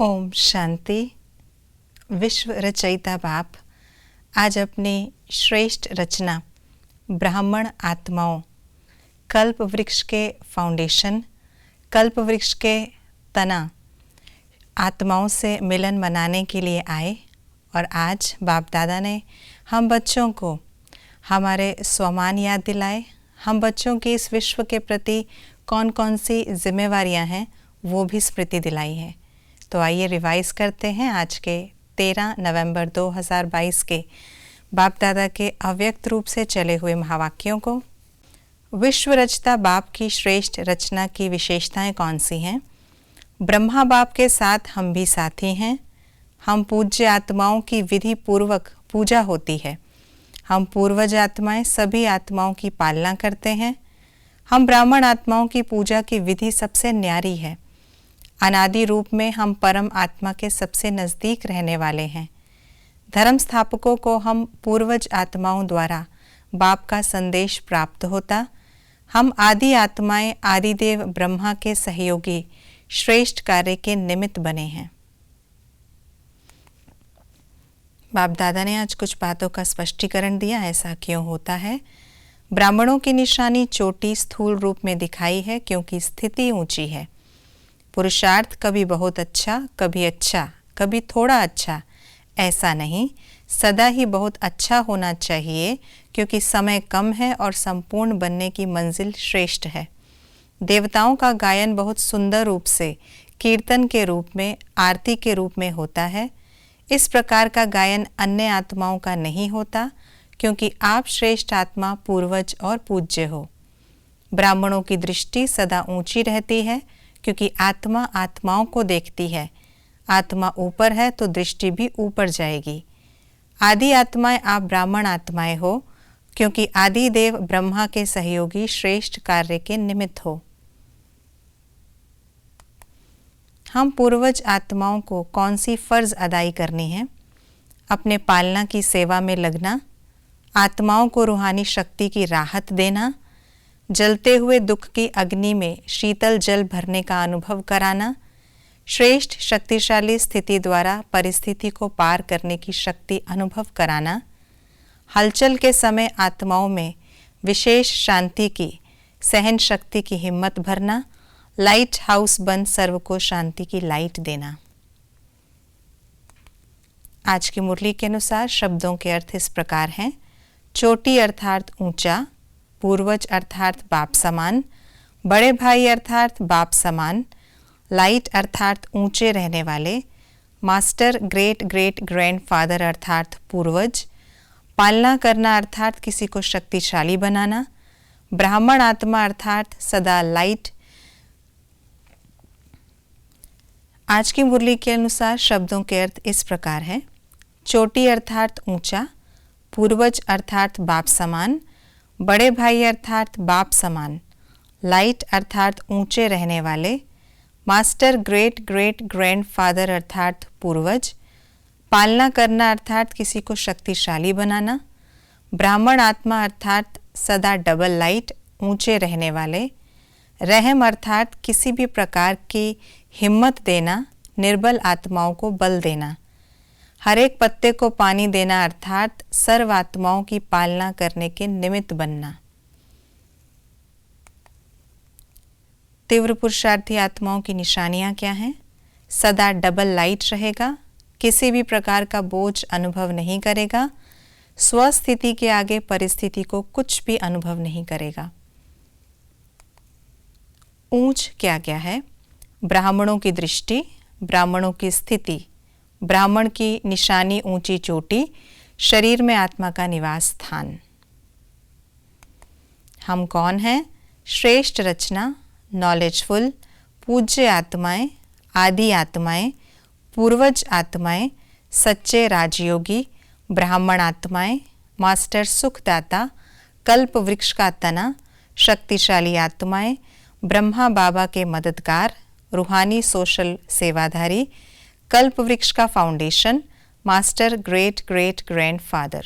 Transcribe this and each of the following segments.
ओम शांति। विश्व रचयिता बाप आज अपनी श्रेष्ठ रचना ब्राह्मण आत्माओं, कल्प वृक्ष के फाउंडेशन, कल्प वृक्ष के तना आत्माओं से मिलन मनाने के लिए आए। और आज बाप दादा ने हम बच्चों को हमारे स्वमान याद दिलाए। हम बच्चों की इस विश्व के प्रति कौन कौन सी जिम्मेवारियां हैं वो भी स्मृति दिलाई है। तो आइए रिवाइज करते हैं आज के 13 नवंबर 2022 के बाप दादा के अव्यक्त रूप से चले हुए महावाक्यों को। विश्व रचता बाप की श्रेष्ठ रचना की विशेषताएं कौन सी हैं? ब्रह्मा बाप के साथ हम भी साथी हैं। हम पूज्य आत्माओं की विधि पूर्वक पूजा होती है। हम पूर्वज आत्माएं सभी आत्माओं की पालना करते हैं। हम ब्राह्मण आत्माओं की पूजा की विधि सबसे न्यारी है। अनादि रूप में हम परम आत्मा के सबसे नज़दीक रहने वाले हैं। धर्म स्थापकों को हम पूर्वज आत्माओं द्वारा बाप का संदेश प्राप्त होता। हम आदि आत्माएं आदिदेव ब्रह्मा के सहयोगी श्रेष्ठ कार्य के निमित्त बने हैं। बाप दादा ने आज कुछ बातों का स्पष्टीकरण दिया। ऐसा क्यों होता है? ब्राह्मणों की निशानी चोटी स्थूल रूप में दिखाई है क्योंकि स्थिति ऊंची है। पुरुषार्थ कभी बहुत अच्छा, कभी थोड़ा अच्छा, ऐसा नहीं, सदा ही बहुत अच्छा होना चाहिए क्योंकि समय कम है और संपूर्ण बनने की मंजिल श्रेष्ठ है। देवताओं का गायन बहुत सुंदर रूप से कीर्तन के रूप में, आरती के रूप में होता है। इस प्रकार का गायन अन्य आत्माओं का नहीं होता क्योंकि आप श्रेष्ठ आत्मा पूर्वज और पूज्य हो। ब्राह्मणों की दृष्टि सदा ऊंची रहती है क्योंकि आत्मा आत्माओं को देखती है। आत्मा ऊपर है तो दृष्टि भी ऊपर जाएगी। आदि आत्माएं आप ब्राह्मण आत्माएं हो क्योंकि आदि देव ब्रह्मा के सहयोगी श्रेष्ठ कार्य के निमित्त हो। हम पूर्वज आत्माओं को कौन सी फर्ज अदाई करनी है? अपने पालना की सेवा में लगना, आत्माओं को रूहानी शक्ति की राहत देना, जलते हुए दुख की अग्नि में शीतल जल भरने का अनुभव कराना, श्रेष्ठ शक्तिशाली स्थिति द्वारा परिस्थिति को पार करने की शक्ति अनुभव कराना, हलचल के समय आत्माओं में विशेष शांति की, सहन शक्ति की हिम्मत भरना, लाइट हाउस बन सर्व को शांति की लाइट देना। आज की मुरली के अनुसार शब्दों के अर्थ इस प्रकार हैं। चोटी अर्थात ऊंचा, पूर्वज अर्थात बाप समान, बड़े भाई अर्थात बाप समान, लाइट अर्थात ऊंचे रहने वाले, मास्टर ग्रेट ग्रेट ग्रैंडफादर अर्थात पूर्वज, पालना करना अर्थात किसी को शक्तिशाली बनाना, ब्राह्मण आत्मा अर्थात सदा लाइट। आज की मुरली के अनुसार शब्दों के अर्थ इस प्रकार है। चोटी अर्थात ऊंचा, पूर्वज अर्थात बाप समान, बड़े भाई अर्थात बाप समान, लाइट अर्थात ऊंचे रहने वाले, मास्टर ग्रेट ग्रेट ग्रैंडफादर अर्थात पूर्वज, पालना करना अर्थात किसी को शक्तिशाली बनाना, ब्राह्मण आत्मा अर्थात सदा डबल लाइट ऊंचे रहने वाले, रहम अर्थात किसी भी प्रकार की हिम्मत देना, निर्बल आत्माओं को बल देना, हर एक पत्ते को पानी देना अर्थात सर्व आत्माओं की पालना करने के निमित्त बनना। तीव्र पुरुषार्थी आत्माओं की निशानियां क्या हैं? सदा डबल लाइट रहेगा, किसी भी प्रकार का बोझ अनुभव नहीं करेगा, स्वस्थिति के आगे परिस्थिति को कुछ भी अनुभव नहीं करेगा। ऊंच क्या क्या है? ब्राह्मणों की दृष्टि, ब्राह्मणों की स्थिति, ब्राह्मण की निशानी ऊंची चोटी, शरीर में आत्मा का निवास स्थान। हम कौन हैं? श्रेष्ठ रचना, नॉलेजफुल, पूज्य आत्माएं, आदि आत्माएं, पूर्वज आत्माएं, सच्चे राजयोगी, ब्राह्मण आत्माएं, मास्टर सुखदाता, कल्प वृक्ष का तना, शक्तिशाली आत्माएं, ब्रह्मा बाबा के मददगार, रूहानी सोशल सेवाधारी, कल्प वृक्ष का foundation, master great great grandfather.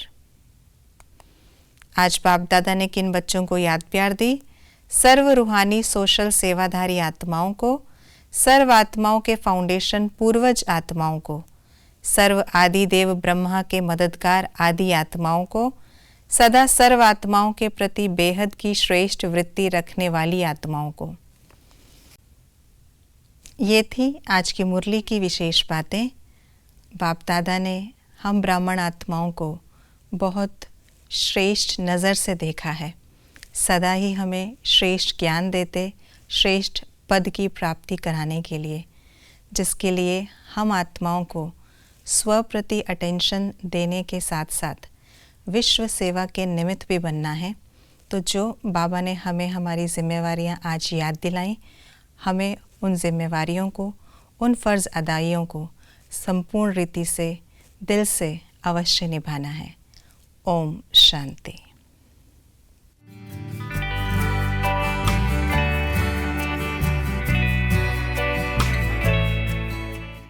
आज बाप दादा ने किन बच्चों को याद प्यार दी? सर्व रूहानी सोशल सेवाधारी आत्माओं को, सर्व आत्माओं के फाउंडेशन पूर्वज आत्माओं को, सर्व आदि देव ब्रह्मा के मददगार आदि आत्माओं को, सदा सर्व आत्माओं के प्रति बेहद की श्रेष्ठ वृत्ति रखने वाली आत्माओं को। ये थी आज की मुरली की विशेष बातें। बाप दादा ने हम ब्राह्मण आत्माओं को बहुत श्रेष्ठ नज़र से देखा है। सदा ही हमें श्रेष्ठ ज्ञान देते, श्रेष्ठ पद की प्राप्ति कराने के लिए, जिसके लिए हम आत्माओं को स्व प्रति अटेंशन देने के साथ साथ विश्व सेवा के निमित्त भी बनना है। तो जो बाबा ने हमें हमारी जिम्मेवारियां आज याद दिलाई, हमें उन जिम्मेवारियों को, उन फ़र्ज़ अदाइयों को संपूर्ण रीति से, दिल से अवश्य निभाना है। ओम शांति।